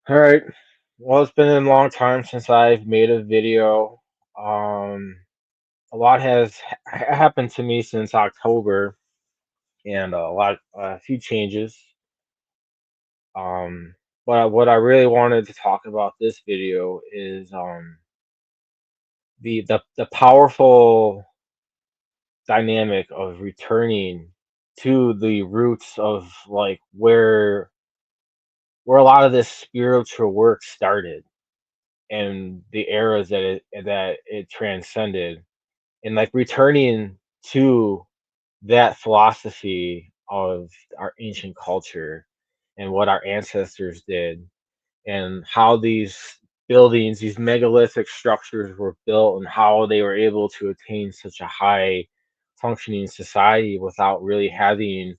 All right. Well, it's been a long time since I've made a video. Um, a lot has happened to me since October, and a few changes. Um, but what I really wanted to talk about this video is the powerful dynamic of returning to the roots of like where a lot of this spiritual work started and the eras that it transcended, and like returning to that philosophy of our ancient culture and what our ancestors did, and how these buildings, these megalithic structures were built, and how they were able to attain such a high functioning society without really having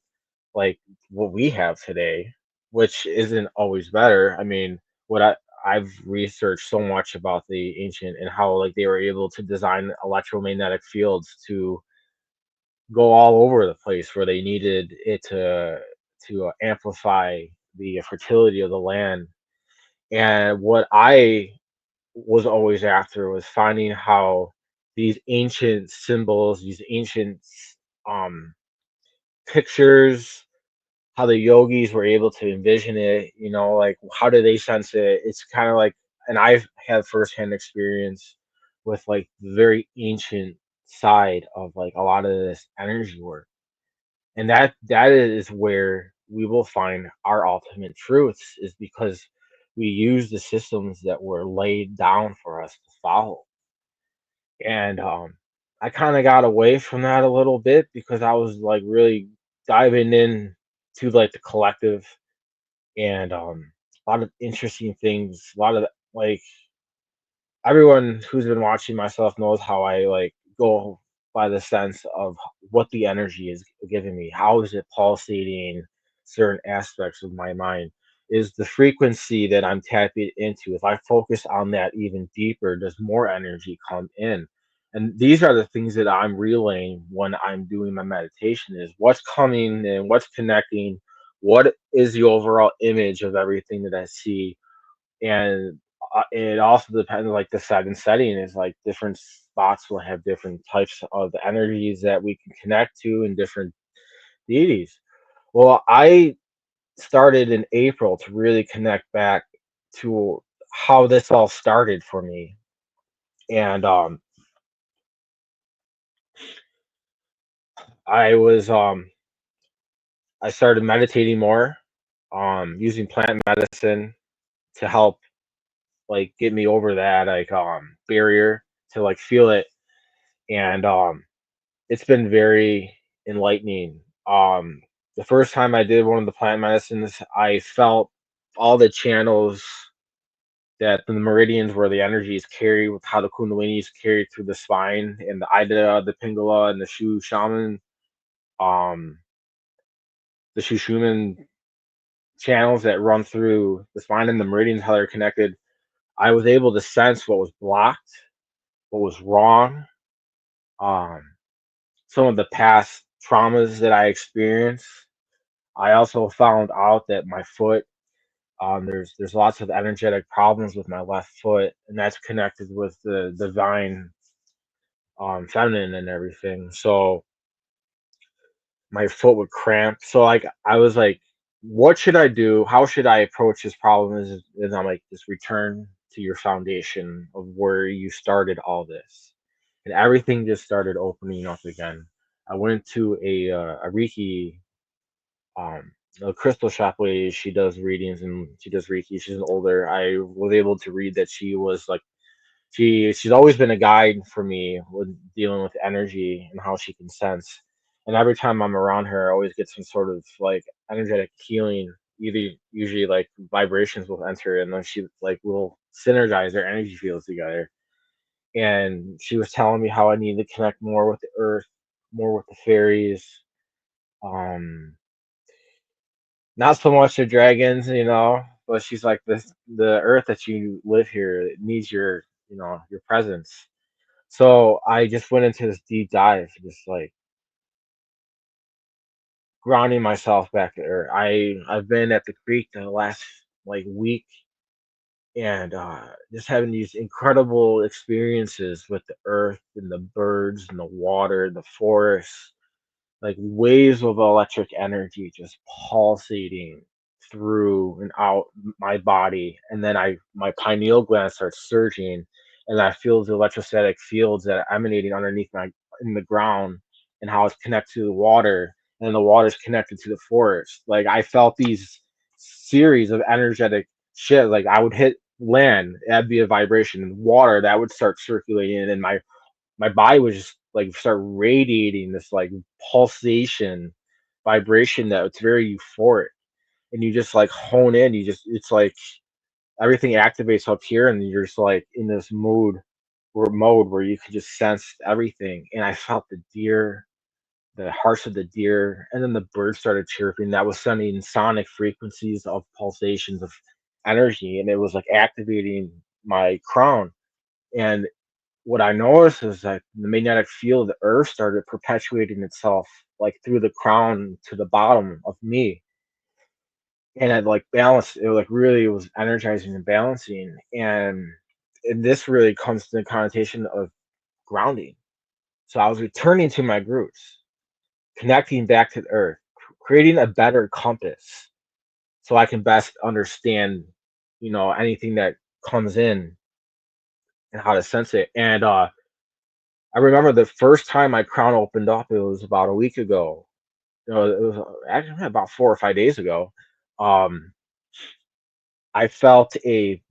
like what we have today, which isn't always better. I mean, what I've researched so much about the ancient and how like they were able to design electromagnetic fields to go all over the place where they needed it to amplify the fertility of the land. And what I was always after was finding how these ancient symbols, these ancient um pictures, how the yogis were able to envision it, like how do they sense it? It's kind of like, and I've had firsthand experience with like the very ancient side of like a lot of this energy work. And that is where we will find our ultimate truths, is because we use the systems that were laid down for us to follow. And I kind of got away from that a little bit because I was like really diving in to like the collective, and a lot of interesting things. A lot of like everyone who's been watching myself knows how I like go by the sense of what the energy is giving me. How is it pulsating certain aspects of my mind? Is the frequency that I'm tapping into, if I focus on that even deeper, does more energy come in? And these are the things that I'm relaying when I'm doing my meditation, is what's coming and what's connecting, what is the overall image of everything that I see. And it also depends, like the set and setting is like different spots will have different types of energies that we can connect to, and different deities. Well, I started in April to really connect back to how this all started for me. And I was I started meditating more, using plant medicine to help like get me over that like barrier to like feel it. And it's been very enlightening. The first time I did one of the plant medicines, I felt all the channels, that the meridians where the energy is carried, with how the kundalini is carried through the spine, and the Ida, the Pingala, and the Shu Shaman, um, the Shu Shuman channels that run through the spine and the meridians, how they're connected. I was able to sense what was blocked, what was wrong, um, some of the past traumas that I experienced. I also found out that my foot, there's lots of energetic problems with my left foot, and that's connected with the divine feminine and everything. So my foot would cramp. So like I was like, what should I do? How should I approach this problem? Is I'm like, just return to your foundation of where you started all this, and everything just started opening up again. I went to a Reiki, a crystal shop lady. She does readings and she does Reiki. She's an older. I was able to read that she was like, she's always been a guide for me with dealing with energy and how she can sense. And every time I'm around her, I always get some sort of like energetic healing. Either usually like vibrations will enter, and then she like will synergize their energy fields together. And she was telling me how I need to connect more with the earth, more with the fairies. Um, Not so much the dragons, but she's like, the earth that you live here, it needs your presence. So I just went into this deep dive, just like grounding myself back there. I've been at the creek the last like week, and just having these incredible experiences with the earth and the birds and the water, the forests, like waves of electric energy just pulsating through and out my body, and then my pineal gland starts surging, and I feel the electrostatic fields that are emanating underneath my in the ground, and how it's connected to the water, and the water's connected to the forest. Like I felt these series of energetic shit. Like I would hit land, that'd be a vibration, and water that would start circulating, and my body was just like start radiating this like pulsation vibration that it's very euphoric, and you just like hone in, you just it's like everything activates up here, and you're just like in this mode where you can just sense everything. And I felt the deer, the hearts of the deer, and then the birds started chirping. That was sending sonic frequencies of pulsations of energy, and it was like activating my crown. And what I noticed is that the magnetic field of the earth started perpetuating itself like through the crown to the bottom of me. And it like balanced, it like really it was energizing and balancing. And this really comes to the connotation of grounding. So I was returning to my roots, connecting back to the earth, creating a better compass so I can best understand, anything that comes in and how to sense it. And I remember the first time my crown opened up, it was about a week ago. It was actually about 4 or 5 days ago. Um, I felt a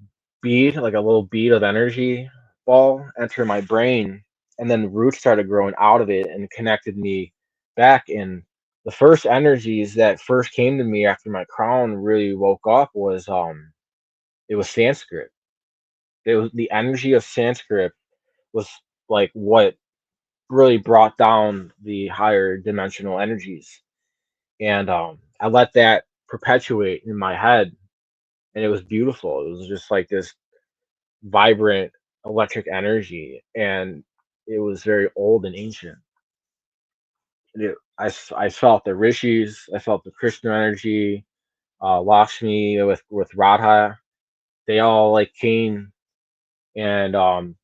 bead, like a little bead of energy ball enter my brain, and then roots started growing out of it and connected me back. And the first energies that first came to me after my crown really woke up was it was Sanskrit. It was the energy of Sanskrit was like what really brought down the higher dimensional energies. And I let that perpetuate in my head, and it was beautiful. It was just like this vibrant electric energy, and it was very old and ancient. I felt the rishis, I felt the Krishna energy, Lakshmi with Radha. They all like came, and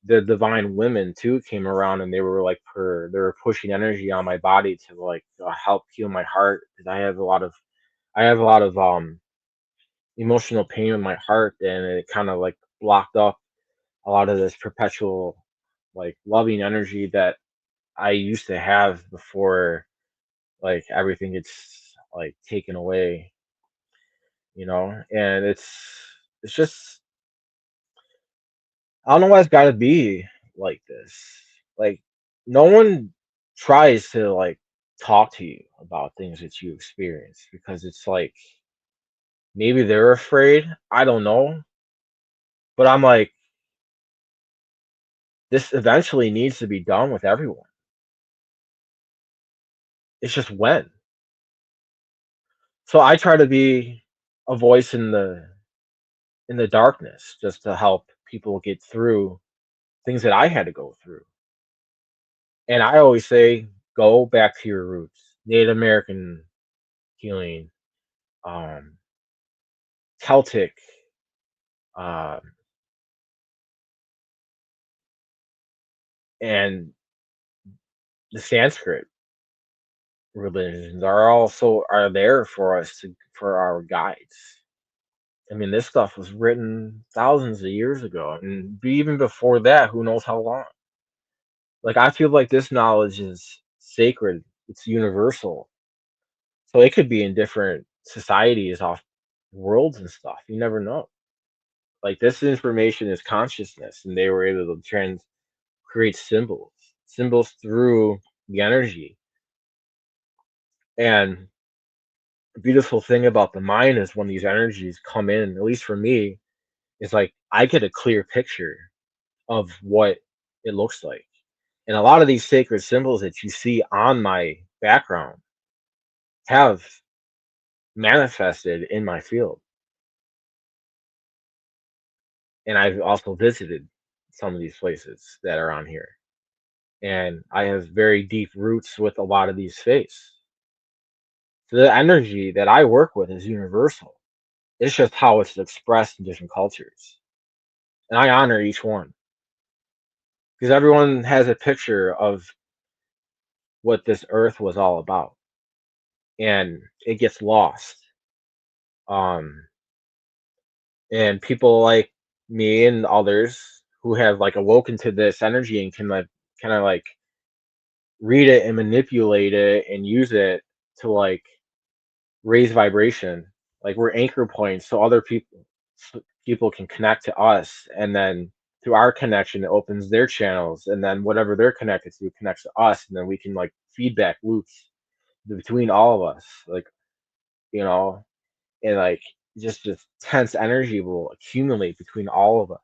the divine women too came around, and they were pushing energy on my body to like help heal my heart, because I have a lot of emotional pain in my heart, and it kind of like blocked up a lot of this perpetual like loving energy that I used to have before like everything gets like taken away, and it's just I don't know why it's got to be like this. Like no one tries to like talk to you about things that you experience, because it's like maybe they're afraid. I don't know, but I'm like this eventually needs to be done with everyone. It's just when. So I try to be a voice in the darkness just to help people get through things that I had to go through. And I always say, go back to your roots. Native American healing, um, Celtic, um, and the Sanskrit religions are there for us for our guides. I mean, this stuff was written thousands of years ago, and even before that, who knows how long. Like I feel like this knowledge is sacred. It's universal. So it could be in different societies off worlds and stuff. You never know. Like this information is consciousness, and they were able to create symbols through the energy. And the beautiful thing about the mind is when these energies come in, at least for me, is like I get a clear picture of what it looks like. And a lot of these sacred symbols that you see on my background have manifested in my field. And I've also visited some of these places that are on here. And I have very deep roots with a lot of these faiths. So the energy that I work with is universal. It's just how it's expressed in different cultures. and I honor each one because everyone has a picture of what this earth was all about, and it gets lost. Um, and people like me and others who have like awoken to this energy and can like kind of like read it and manipulate it and use it to like raise vibration. Like we're anchor points so other people can connect to us, and then through our connection it opens their channels, and then whatever they're connected to connects to us, and then we can like feedback loops between all of us, like, you know, and like just this tense energy will accumulate between all of us.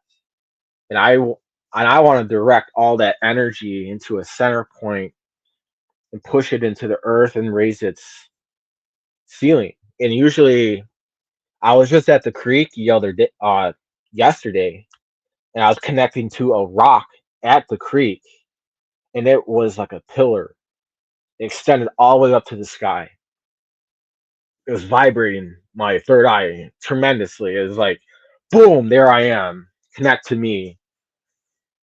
And I want to direct all that energy into a center point and push it into the earth and raise its ceiling. And usually I was just at the creek yesterday, and I was connecting to a rock at the creek, and it was like a pillar. It extended all the way up to the sky. It was vibrating my third eye tremendously. It was like, boom, there I am, connect to me.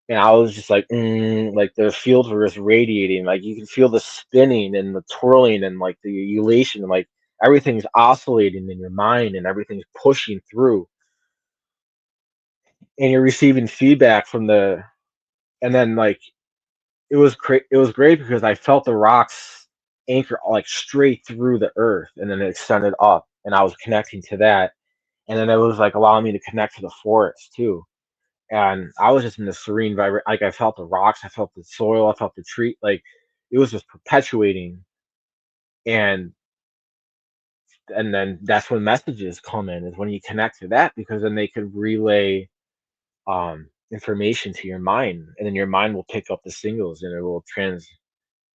And I was just like, like the fields were just radiating. Like you can feel the spinning and the twirling and like the elation. Like everything's oscillating in your mind and everything's pushing through. And you're receiving feedback from and then like it was great because I felt the rocks anchor like straight through the earth, and then it extended up, and I was connecting to that, and then it was like allowing me to connect to the forest too. And I was just in the serene vibrant. Like I felt the rocks, I felt the soil, I felt the tree. Like it was just perpetuating, and then that's when messages come in is when you connect to that, because then they could relay information to your mind, and then your mind will pick up the signals and it will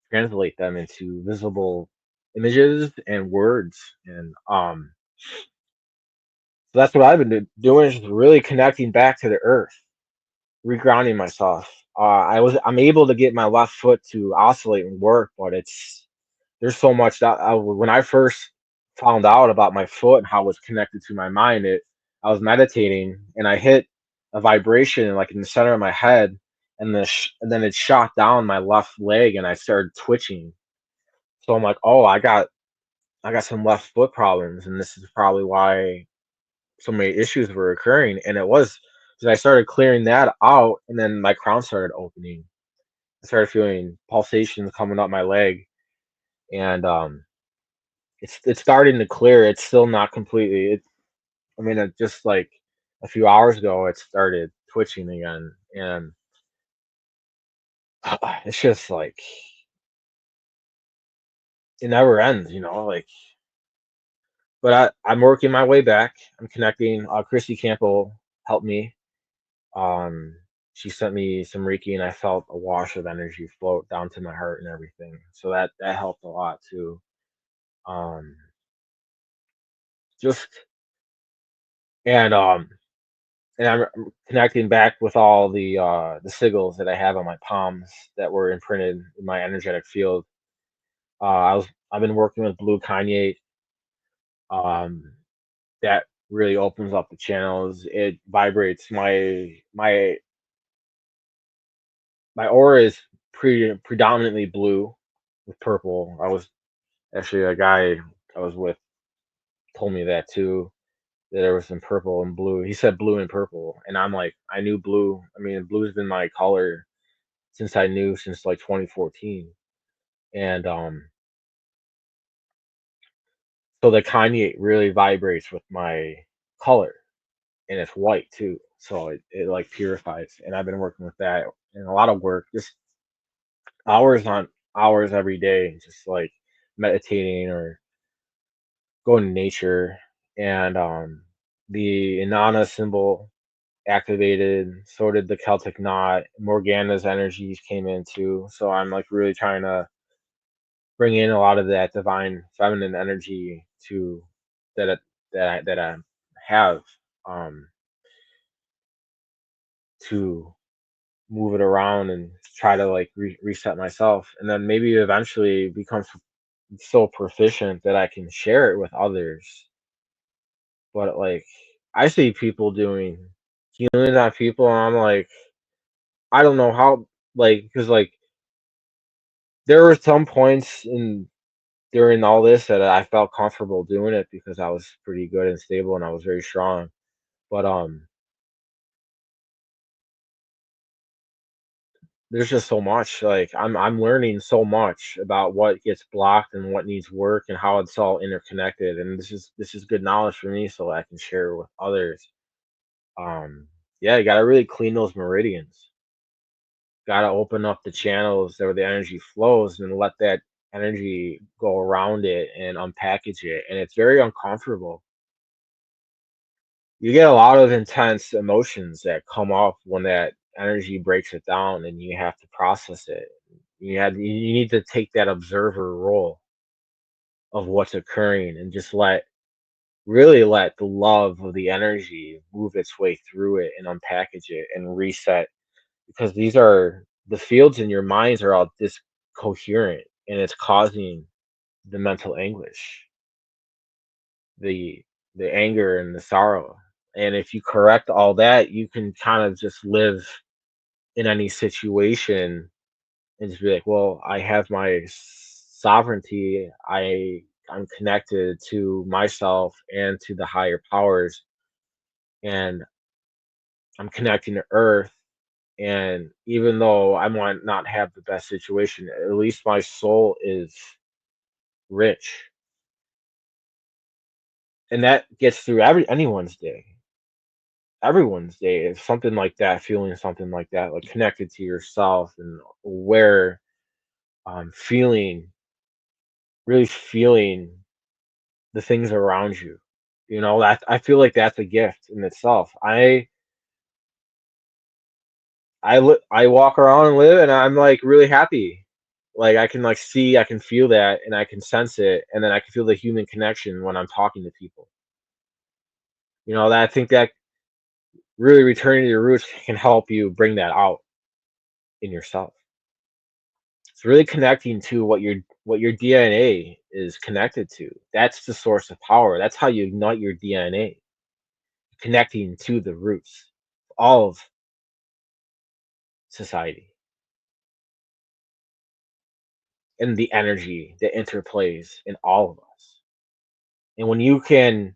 translate them into visible images and words. And so that's what I've been doing, is just really connecting back to the earth, regrounding myself. I'm able to get my left foot to oscillate and work, but there's so much that when I first found out about my foot and how it was connected to my mind, I was meditating and I hit a vibration like in the center of my head, and and then it shot down my left leg and I started twitching. So I'm like, oh, I got some left foot problems, and this is probably why so many issues were occurring. And it was because I started clearing that out, and then my crown started opening. I started feeling pulsations coming up my leg, and it's starting to clear. It's still not completely. I mean, it just like a few hours ago, it started twitching again, and it's just like it never ends, you know. Like, but I'm working my way back. I'm connecting. Christy Campbell helped me. Um, she sent me some Reiki, and I felt a wash of energy float down to my heart and everything. So that helped a lot too. Um, just and I'm connecting back with all the sigils that I have on my palms that were imprinted in my energetic field. I've been working with blue Kanye. Um, that really opens up the channels. It vibrates my aura is predominantly blue with purple. I was actually a guy I was with told me that too. That there was some purple and blue. He said blue and purple, and I'm like, I knew blue. I mean, blue's been my color since like 2014, and so the Kanye really vibrates with my color, and it's white too. So it like purifies, and I've been working with that and a lot of work, just hours on hours every day, just like meditating or going to nature. And the Inanna symbol activated, so did the Celtic knot. Morgana's energies came in too. So I'm like really trying to bring in a lot of that divine feminine energy to that it, that I have, um to move it around and try to like reset myself, and then maybe eventually become so proficient that I can share it with others. But like I see people doing healing on people, and I'm like, I don't know how, like, because like there were some points in during all this that I felt comfortable doing it because I was pretty good and stable and I was very strong. But there's just so much. Like I'm learning so much about what gets blocked and what needs work and how it's all interconnected. And this is good knowledge for me so I can share with others. Um, yeah, you gotta really clean those meridians. Gotta open up the channels where the energy flows and let that energy go around it and unpackage it. And it's very uncomfortable. You get a lot of intense emotions that come up when that energy breaks it down and you have to process it. You need to take that observer role of what's occurring and just really let the love of the energy move its way through it and unpackage it and reset, because these are the fields in your minds are all discoherent and it's causing the mental anguish, the the anger and the sorrow. And if you correct all that, you can kind of just live in any situation and just be like, well, I have my sovereignty. I'm connected to myself and to the higher powers, and I'm connecting to Earth. And even though I might not have the best situation, at least my soul is rich, and that gets through anyone's day. Everyone's day is something like that, feeling something like that, like connected to yourself and aware, feeling, really feeling the things around you. You know, that I feel like that's a gift in itself. I walk around and live, and I'm like really happy. Like I can like see, I can feel that, and I can sense it, and then I can feel the human connection when I'm talking to people. You know, that I think that really returning to your roots can help you bring that out in yourself. It's really connecting to what your DNA is connected to. That's the source of power. That's how you ignite your DNA, connecting to the roots, all of society, and the energy that interplays in all of us. And when you can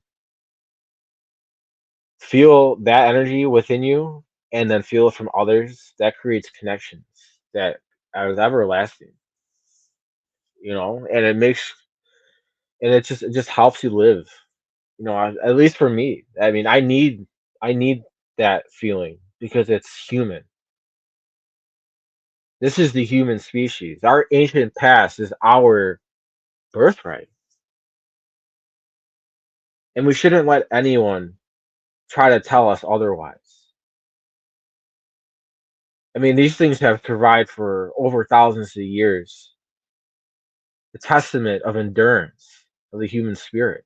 feel that energy within you and then feel it from others, that creates connections that are everlasting, and it just helps you live. At least for me. I mean, I need that feeling because it's human. This is the human species. Our ancient past is our birthright, and we shouldn't let anyone try to tell us otherwise. I mean, these things have survived for over thousands of years. A testament of endurance of the human spirit,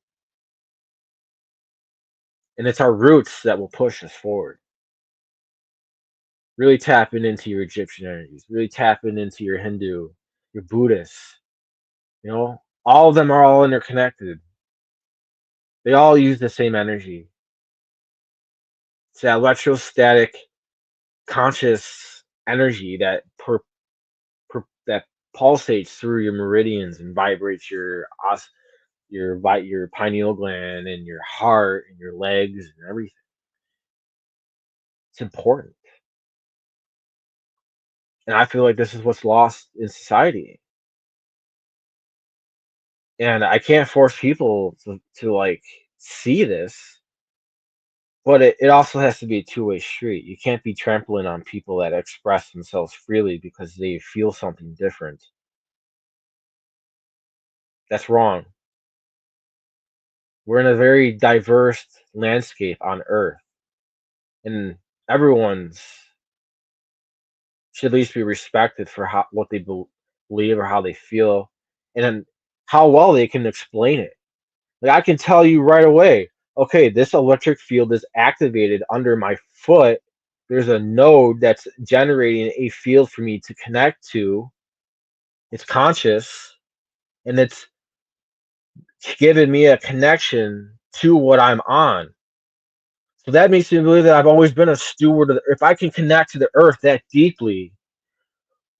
and it's our roots that will push us forward. Really tapping into your Egyptian energies. Really tapping into your Hindu, your Buddhist. All of them are all interconnected. They all use the same energy. It's that electrostatic conscious energy that pulsates through your meridians and vibrates your pineal gland and your heart and your legs and everything. It's important, and I feel like this is what's lost in society. And I can't force people to like see this, but it also has to be a two-way street. You can't be trampling on people that express themselves freely because they feel something different. That's wrong. We're in a very diverse landscape on Earth, and everyone's should at least be respected for what they believe or how they feel, and then how well they can explain it. Like I can tell you right away, okay, this electric field is activated under my foot. There's a node that's generating a field for me to connect to. It's conscious, and it's giving me a connection to what I'm on. So that makes me believe that I've always been a steward of if I can connect to the earth that deeply,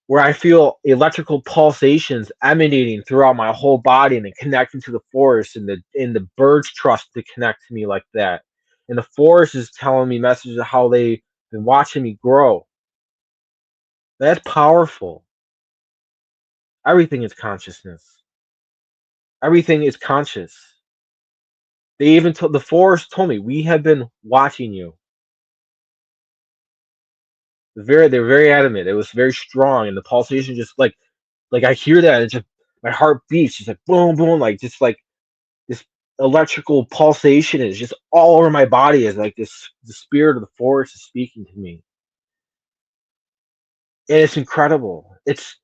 where I feel electrical pulsations emanating throughout my whole body and then connecting to the forest, and the birds trust to connect to me like that. And the forest is telling me messages of how they've been watching me grow. That's powerful. Everything is consciousness. Everything is conscious. They even told the forest told me we have been watching you. They're very adamant. It was very strong, and the pulsation just like I hear that, and it just my heart beats, just like boom, boom, like just like this electrical pulsation is just all over my body. Is like this the spirit of the forest is speaking to me, and it's incredible. It's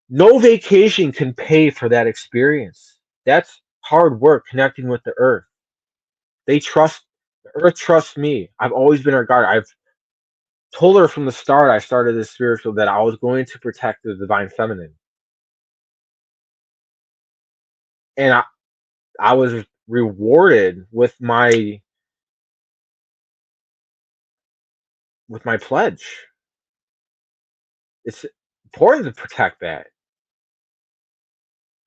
no vacation can pay for that experience. That's hard work connecting with the earth. They trust the earth trusts me. I've always been her guard. I've told her from the start I started this spiritual that I was going to protect the divine feminine. And I was rewarded with my pledge. It's important to protect that.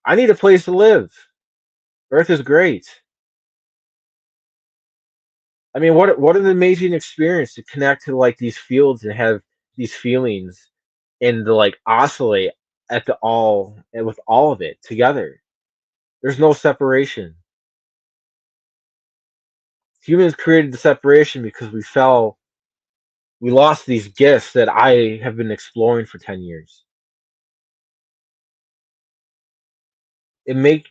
I need a place to live. Earth is great. I mean, what an amazing experience to connect to like these fields and have these feelings and to like oscillate at the all and with all of it together. There's no separation. Humans created the separation because we lost these gifts that I have been exploring for 10 years. It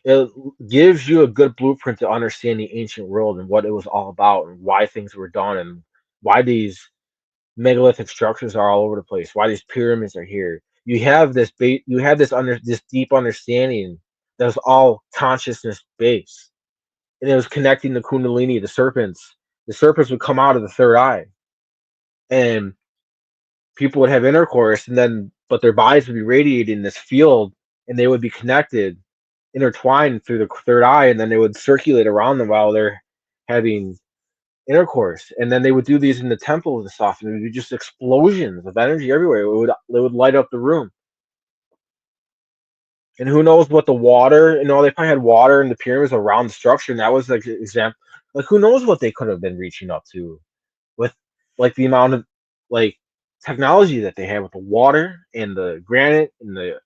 gives you a good blueprint to understand the ancient world and what it was all about and why things were done and why these megalithic structures are all over the place, why these pyramids are here. You have this deep understanding that was all consciousness based, and it was connecting the kundalini, the serpents. The serpents would come out of the third eye, and people would have intercourse, and then but their bodies would be radiating this field, and they would be connected, intertwined through the third eye, and then they would circulate around them while they're having intercourse. And then they would do these in the temples and stuff, and it would be just explosions of energy everywhere. It would light up the room. And who knows what the water, they probably had water in the pyramids around the structure, and that was like an example. Like who knows what they could have been reaching up to with like the amount of like technology that they had with the water and the granite and the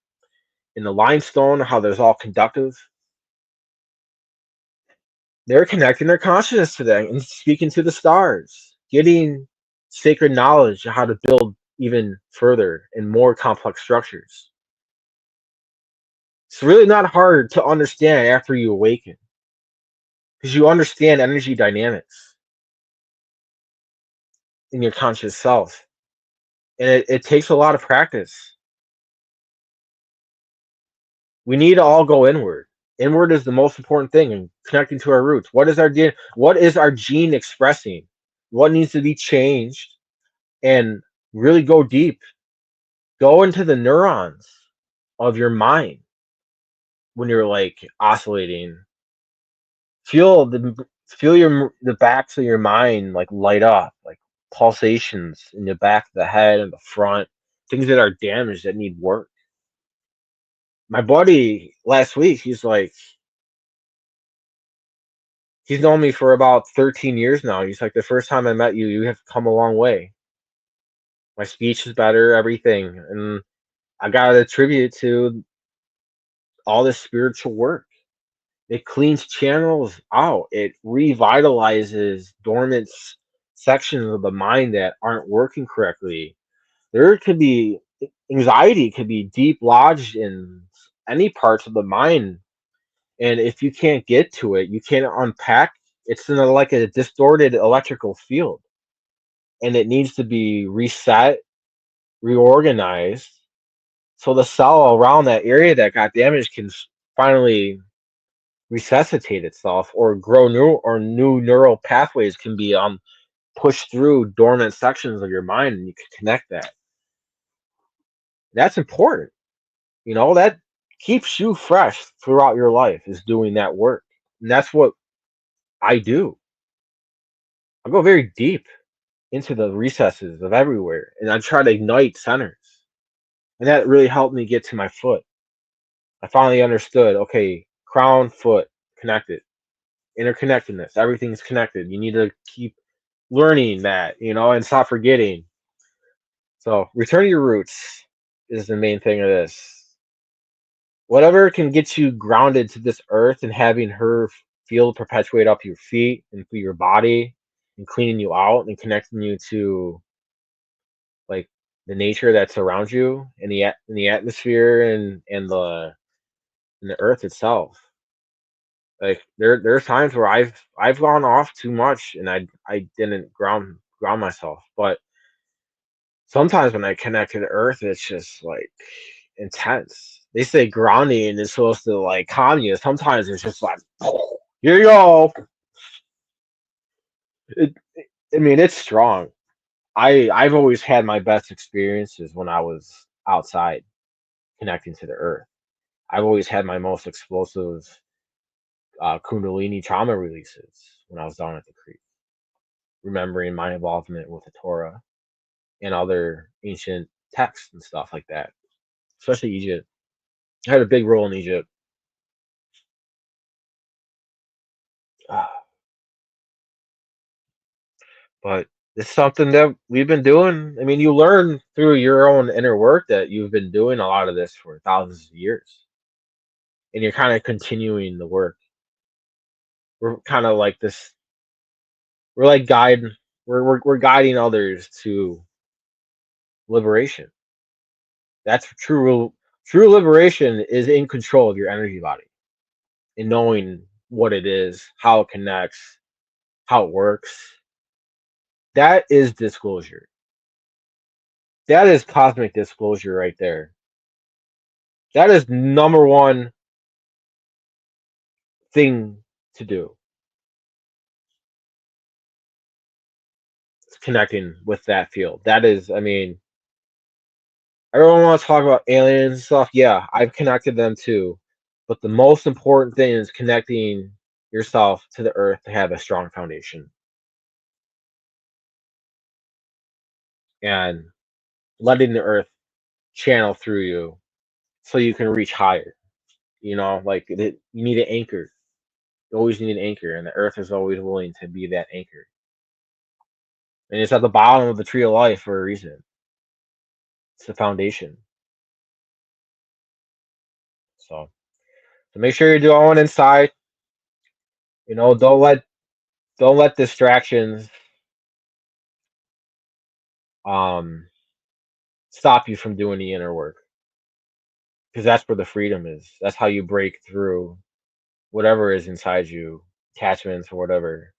limestone, how there's all conductive. They're connecting their consciousness to them and speaking to the stars, getting sacred knowledge of how to build even further and more complex structures. It's really not hard to understand after you awaken because you understand energy dynamics in your conscious self. And it takes a lot of practice. We need to all go inward. Inward is the most important thing in connecting to our roots. What is our gene expressing? What needs to be changed? And really go deep. Go into the neurons of your mind when you're like oscillating. Feel the backs of your mind like light up, like pulsations in the back of the head and the front, things that are damaged that need work. My buddy last week, he's known me for about 13 years now. He's like, the first time I met you, you have come a long way. My speech is better, everything. And I gotta attribute to all this spiritual work. It cleans channels out. It revitalizes dormant sections of the mind that aren't working correctly. There could be anxiety could be deep lodged in any parts of the mind, and if you can't get to it, you can't unpack. It's in like a distorted electrical field, and it needs to be reset, reorganized, so the cell around that area that got damaged can finally resuscitate itself or grow new neural pathways can be pushed through dormant sections of your mind, and you can connect that. That's important. That keeps you fresh throughout your life is doing that work. And that's what I do. I go very deep into the recesses of everywhere, and I try to ignite centers, and that really helped me get to my foot. I finally understood. Okay, crown, foot, connected, interconnectedness. Everything's connected. You need to keep learning that, and stop forgetting. So, return to your roots is the main thing of this. Whatever can get you grounded to this earth and having her field perpetuate up your feet and through your body and cleaning you out and connecting you to like the nature that's around you and the atmosphere and the earth itself. Like there's times where I've gone off too much and I didn't ground myself. But sometimes when I connect to the earth, it's just like intense. They say grounding is supposed to like calm you. Sometimes it's just like, here you go. It, I mean, it's strong. I've always had my best experiences when I was outside connecting to the earth. I've always had my most explosive Kundalini trauma releases when I was down at the creek, remembering my involvement with the Torah and other ancient texts and stuff like that, especially Egypt. I had a big role in Egypt. But it's something that we've been doing. I mean, you learn through your own inner work that you've been doing a lot of this for thousands of years, and you're kind of continuing the work. We're kind of like this. We're like guide. We're guiding others to liberation. That's true liberation is in control of your energy body and knowing what it is, how it connects, how it works. That is disclosure. That is cosmic disclosure right there. That is number one thing to do. It's connecting with that field. That is, I mean, everyone wants to talk about aliens and stuff. Yeah, I've connected them too. But the most important thing is connecting yourself to the earth to have a strong foundation and letting the earth channel through you so you can reach higher. You need an anchor. You always need an anchor, and the earth is always willing to be that anchor. And it's at the bottom of the tree of life for a reason. It's the foundation. So make sure you're doing inside. Don't let distractions um stop you from doing the inner work because that's where the freedom is. That's how you break through whatever is inside you, attachments or whatever.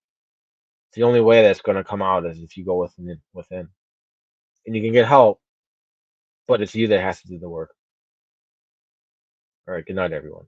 It's the only way that's going to come out is if you go within, and you can get help, but it's you that has to do the work. All right. Good night, everyone.